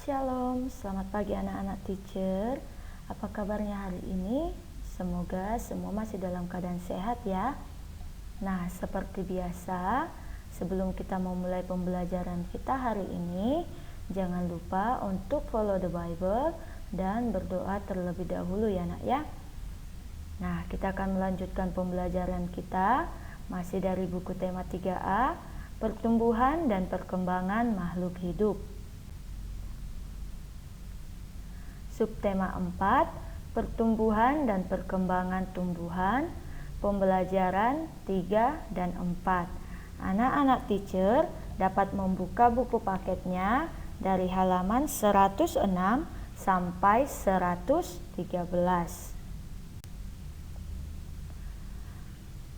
Shalom, selamat pagi anak-anak teacher. Apa kabarnya hari ini? Semoga semua masih dalam keadaan sehat ya. Nah, seperti biasa, sebelum kita memulai pembelajaran kita hari ini, jangan lupa untuk follow the Bible dan berdoa terlebih dahulu ya nak ya. Nah, kita akan melanjutkan pembelajaran kita masih dari buku tema 3A, Pertumbuhan dan Perkembangan Makhluk Hidup. Subtema 4, Pertumbuhan dan Perkembangan Tumbuhan, pembelajaran 3 dan 4. Anak-anak teacher dapat membuka buku paketnya dari halaman 106 sampai 113.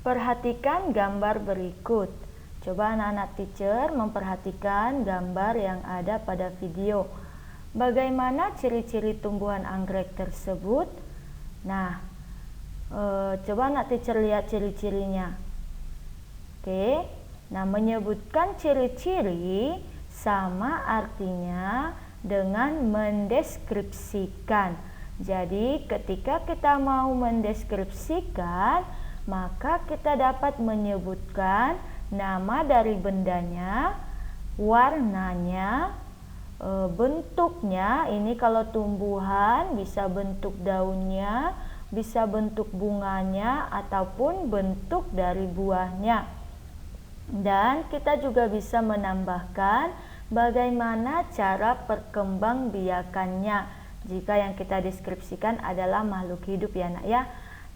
Perhatikan gambar berikut. Coba anak-anak teacher memperhatikan gambar yang ada pada video. Bagaimana ciri-ciri tumbuhan anggrek tersebut? Nah, coba anak teacher lihat ciri-cirinya. Oke, nah menyebutkan ciri-ciri sama artinya dengan mendeskripsikan. Jadi ketika kita mau mendeskripsikan, maka kita dapat menyebutkan nama dari bendanya, warnanya, bentuknya. Ini kalau tumbuhan bisa bentuk daunnya, bisa bentuk bunganya, ataupun bentuk dari buahnya. Dan kita juga bisa menambahkan bagaimana cara perkembangbiakannya jika yang kita deskripsikan adalah makhluk hidup ya nak ya.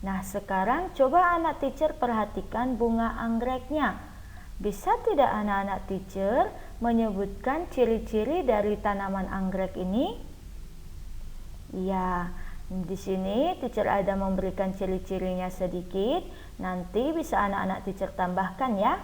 Nah, sekarang coba anak teacher perhatikan bunga anggreknya. Bisa tidak anak-anak teacher menyebutkan ciri-ciri dari tanaman anggrek ini? Ya, di sini teacher ada memberikan ciri-cirinya sedikit. Nanti bisa anak-anak teacher tambahkan ya.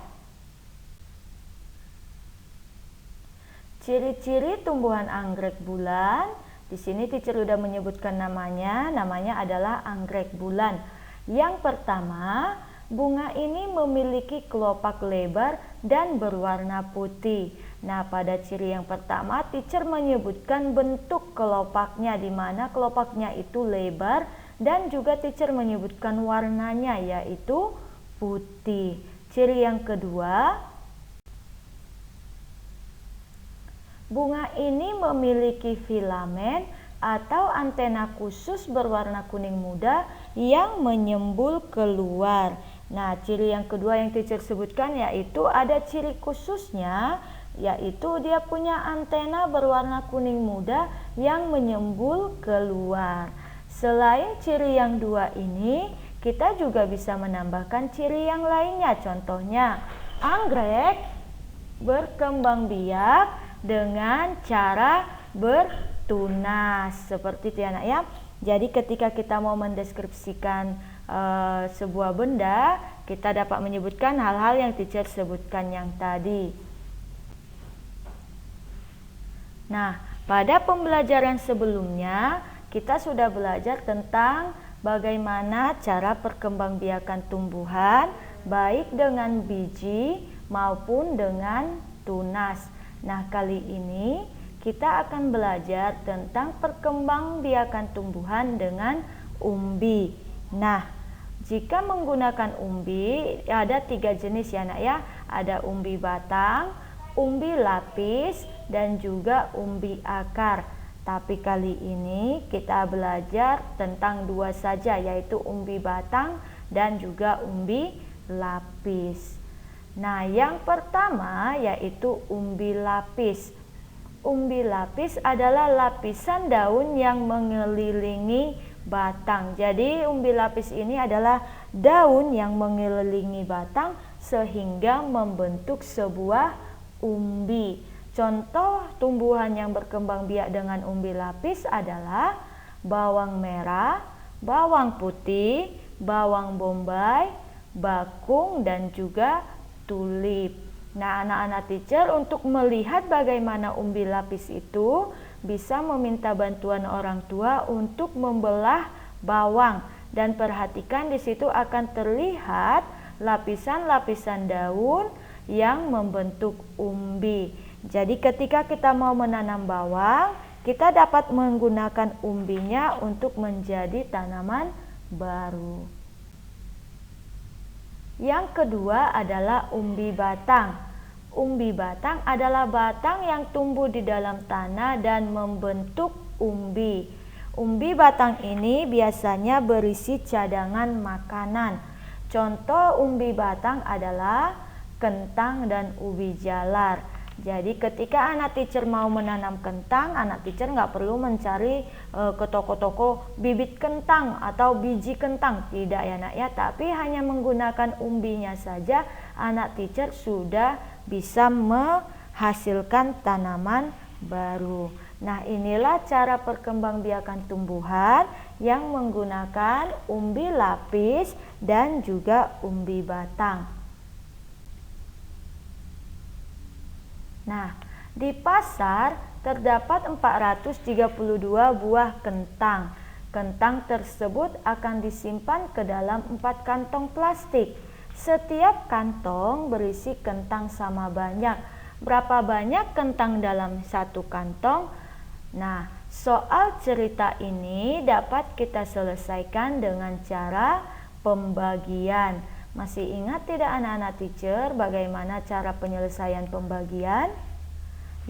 Ciri-ciri tumbuhan anggrek bulan. Di sini teacher sudah menyebutkan namanya. Namanya adalah anggrek bulan. Yang pertama, bunga ini memiliki kelopak lebar dan berwarna putih. Nah, pada ciri yang pertama, teacher menyebutkan bentuk kelopaknya, di mana kelopaknya itu lebar, dan juga teacher menyebutkan warnanya, yaitu putih. Ciri yang kedua, bunga ini memiliki filamen atau antena khusus berwarna kuning muda yang menyembul keluar. Nah, ciri yang kedua yang teacher sebutkan yaitu ada ciri khususnya, yaitu dia punya antena berwarna kuning muda yang menyembul keluar. Selain ciri yang dua ini, kita juga bisa menambahkan ciri yang lainnya. Contohnya, anggrek berkembang biak dengan cara bertunas. Seperti itu ya anak ya. Jadi ketika kita mau mendeskripsikan sebuah benda, kita dapat menyebutkan hal-hal yang teacher sebutkan yang tadi. Nah, pada pembelajaran sebelumnya kita sudah belajar tentang bagaimana cara perkembangbiakan tumbuhan, baik dengan biji maupun dengan tunas. Nah, kali ini kita akan belajar tentang perkembangbiakan tumbuhan dengan umbi. Nah, jika menggunakan umbi, ada 3 jenis ya nak ya. Ada umbi batang, umbi lapis, dan juga umbi akar. Tapi kali ini kita belajar tentang 2 saja, yaitu umbi batang dan juga umbi lapis. Nah, yang pertama yaitu umbi lapis. Umbi lapis adalah lapisan daun yang mengelilingi batang. Jadi umbi lapis ini adalah daun yang mengelilingi batang sehingga membentuk sebuah umbi. Contoh tumbuhan yang berkembang biak dengan umbi lapis adalah bawang merah, bawang putih, bawang bombay, bakung, dan juga tulip. Nah, anak-anak teacher untuk melihat bagaimana umbi lapis itu bisa meminta bantuan orang tua untuk membelah bawang, dan perhatikan di situ akan terlihat lapisan-lapisan daun yang membentuk umbi. Jadi ketika kita mau menanam bawang, kita dapat menggunakan umbinya untuk menjadi tanaman baru. Yang kedua adalah umbi batang. Umbi batang adalah batang yang tumbuh di dalam tanah dan membentuk umbi. Umbi batang ini biasanya berisi cadangan makanan. Contoh umbi batang adalah kentang dan ubi jalar. Jadi ketika anak teacher mau menanam kentang, anak teacher nggak perlu mencari ke toko-toko bibit kentang atau biji kentang. Tidak ya nak ya, tapi hanya menggunakan umbinya saja anak teacher sudah bisa menghasilkan tanaman baru. Nah, inilah cara perkembangbiakan tumbuhan yang menggunakan umbi lapis dan juga umbi batang. Nah, di pasar terdapat 432 buah kentang. Kentang tersebut akan disimpan ke dalam 4 kantong plastik. Setiap kantong berisi kentang sama banyak. Berapa banyak kentang dalam satu kantong? Nah, soal cerita ini dapat kita selesaikan dengan cara pembagian. Masih ingat tidak anak-anak teacher bagaimana cara penyelesaian pembagian?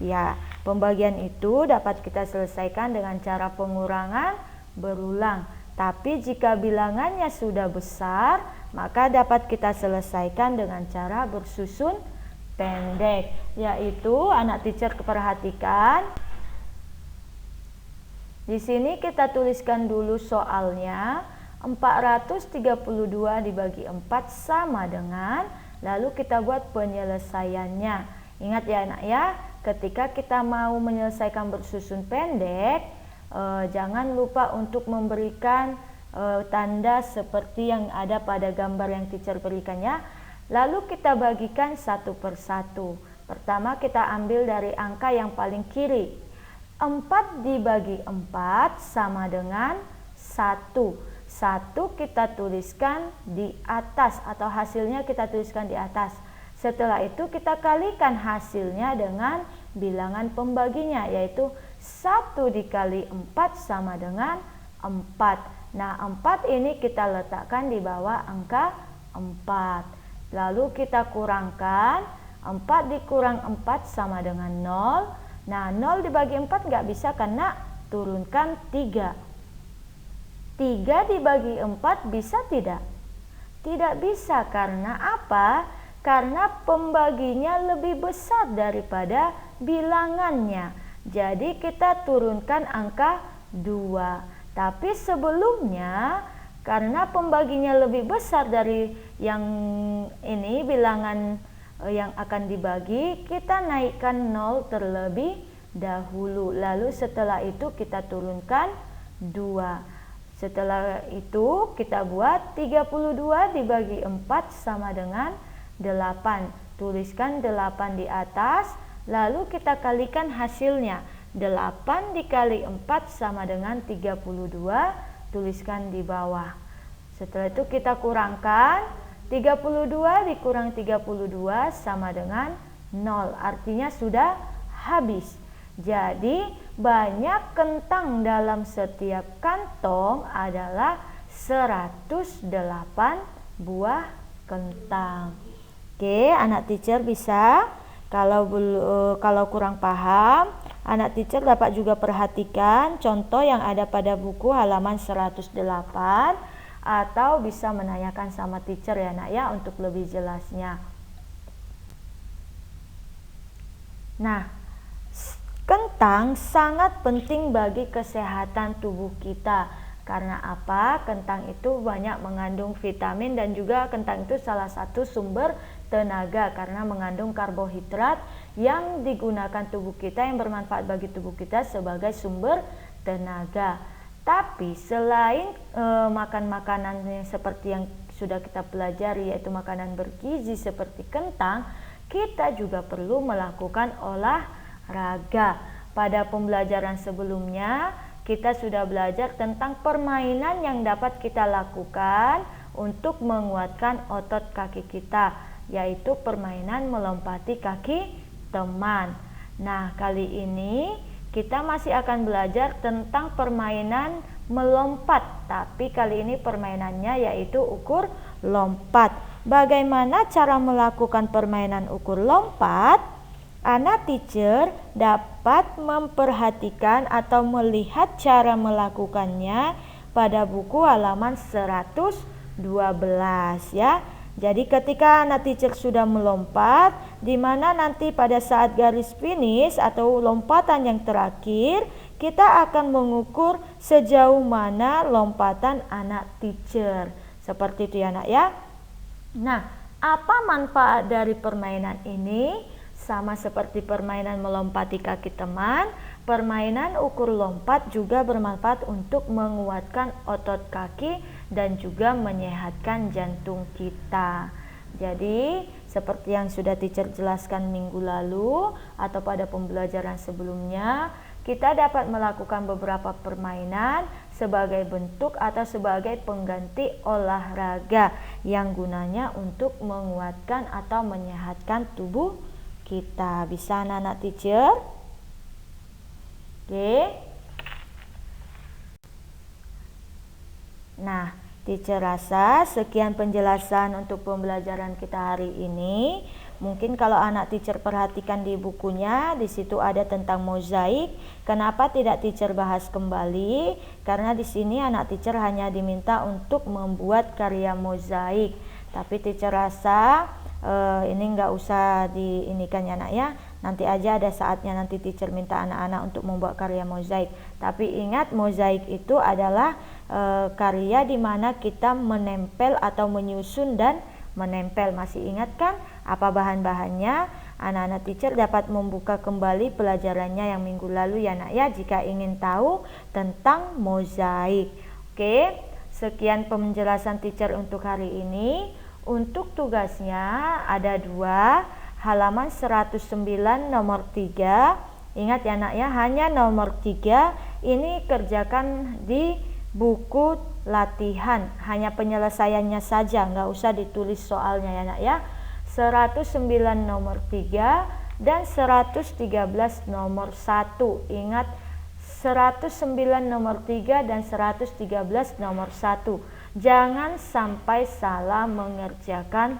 Ya, pembagian itu dapat kita selesaikan dengan cara pengurangan berulang. Tapi jika bilangannya sudah besar, maka dapat kita selesaikan dengan cara bersusun pendek. Yaitu anak teacher perhatikan. Di sini kita tuliskan dulu soalnya. 432 dibagi 4 sama dengan, lalu kita buat penyelesaiannya. Ingat ya anak ya, ketika kita mau menyelesaikan bersusun pendek, jangan lupa untuk memberikan tanda seperti yang ada pada gambar yang teacher berikannya. Lalu kita bagikan satu persatu. Pertama kita ambil dari angka yang paling kiri. 4 dibagi 4 sama dengan 1. 1 kita tuliskan di atas atau hasilnya kita tuliskan di atas. Setelah itu kita kalikan hasilnya dengan bilangan pembaginya, yaitu 1 dikali 4 sama dengan 4. Nah, 4 ini kita letakkan di bawah angka 4. Lalu kita kurangkan, 4 dikurang 4 sama dengan 0. Nah, 0 dibagi 4 nggak bisa karena turunkan 3. 3 dibagi 4 bisa tidak? Tidak bisa, karena apa? Karena pembaginya lebih besar daripada bilangannya. Jadi kita turunkan angka 2. Tapi sebelumnya, karena pembaginya lebih besar dari yang ini, bilangan yang akan dibagi, kita naikkan 0 terlebih dahulu. Lalu setelah itu kita turunkan 2. Setelah itu kita buat 32 dibagi 4 sama dengan 8. Tuliskan 8 di atas, lalu kita kalikan hasilnya. 8 dikali 4 sama dengan 32, tuliskan di bawah. Setelah itu kita kurangkan, 32 dikurang 32 sama dengan 0, artinya sudah habis. Jadi banyak kentang dalam setiap kantong adalah 108 buah kentang. Oke, anak teacher bisa. Kalau kurang paham, anak teacher dapat juga perhatikan contoh yang ada pada buku halaman 108 atau bisa menanyakan sama teacher ya nak ya untuk lebih jelasnya. Nah, kentang sangat penting bagi kesehatan tubuh kita. Karena apa? Kentang itu banyak mengandung vitamin dan juga kentang itu salah satu sumber tenaga karena mengandung karbohidrat yang digunakan tubuh kita, yang bermanfaat bagi tubuh kita sebagai sumber tenaga. Tapi selain makan makanan yang seperti yang sudah kita pelajari, yaitu makanan bergizi seperti kentang, kita juga perlu melakukan olahraga. Pada pembelajaran sebelumnya kita sudah belajar tentang permainan yang dapat kita lakukan untuk menguatkan otot kaki kita, yaitu permainan melompati kaki teman. Nah, kali ini kita masih akan belajar tentang permainan melompat, tapi kali ini permainannya yaitu ukur lompat. Bagaimana cara melakukan permainan ukur lompat? Anak teacher dapat memperhatikan atau melihat cara melakukannya pada buku halaman 112 ya. Jadi ketika anak teacher sudah melompat, di mana nanti pada saat garis finish atau lompatan yang terakhir, kita akan mengukur sejauh mana lompatan anak teacher. Seperti itu ya nak ya. Nah, apa manfaat dari permainan ini? Sama seperti permainan melompati kaki teman, permainan ukur lompat juga bermanfaat untuk menguatkan otot kaki dan juga menyehatkan jantung kita. Jadi, seperti yang sudah teacher jelaskan minggu lalu atau pada pembelajaran sebelumnya, kita dapat melakukan beberapa permainan sebagai bentuk atau sebagai pengganti olahraga yang gunanya untuk menguatkan atau menyehatkan tubuh kita. Bisa anak-anak teacher? Oke. Nah, teacher rasa sekian penjelasan untuk pembelajaran kita hari ini. Mungkin kalau anak teacher perhatikan di bukunya, di situ ada tentang mozaik. Kenapa tidak teacher bahas kembali? Karena di sini anak teacher hanya diminta untuk membuat karya mozaik. Tapi teacher rasa ini nggak usah diinikan ya nak ya. Nanti aja ada saatnya nanti teacher minta anak-anak untuk membuat karya mozaik. Tapi ingat, mozaik itu adalah karya di mana kita menempel atau menyusun dan menempel. Masih ingat kan apa bahan-bahannya? Anak-anak teacher dapat membuka kembali pelajarannya yang minggu lalu ya nak ya, jika ingin tahu tentang mozaik. Oke, sekian penjelasan teacher untuk hari ini. Untuk tugasnya ada 2, halaman 109 nomor 3. Ingat ya nak ya, hanya nomor 3 ini kerjakan di buku latihan, hanya penyelesaiannya saja, nggak usah ditulis soalnya ya nak ya. 109 nomor 3 dan 113 nomor 1. Ingat, 109 nomor 3 dan 113 nomor 1. Jangan sampai salah mengerjakan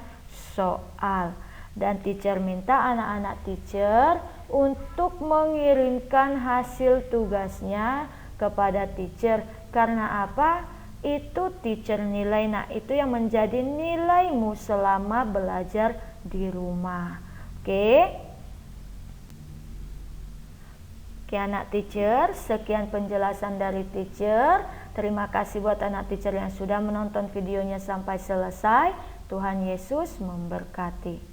soal. Dan teacher minta anak-anak teacher untuk mengirimkan hasil tugasnya kepada teacher. Karena apa? Itu teacher nilai. Nah, itu yang menjadi nilaimu selama belajar di rumah. Oke? Oke anak teacher, sekian penjelasan dari teacher. Terima kasih buat anak teacher yang sudah menonton videonya sampai selesai. Tuhan Yesus memberkati.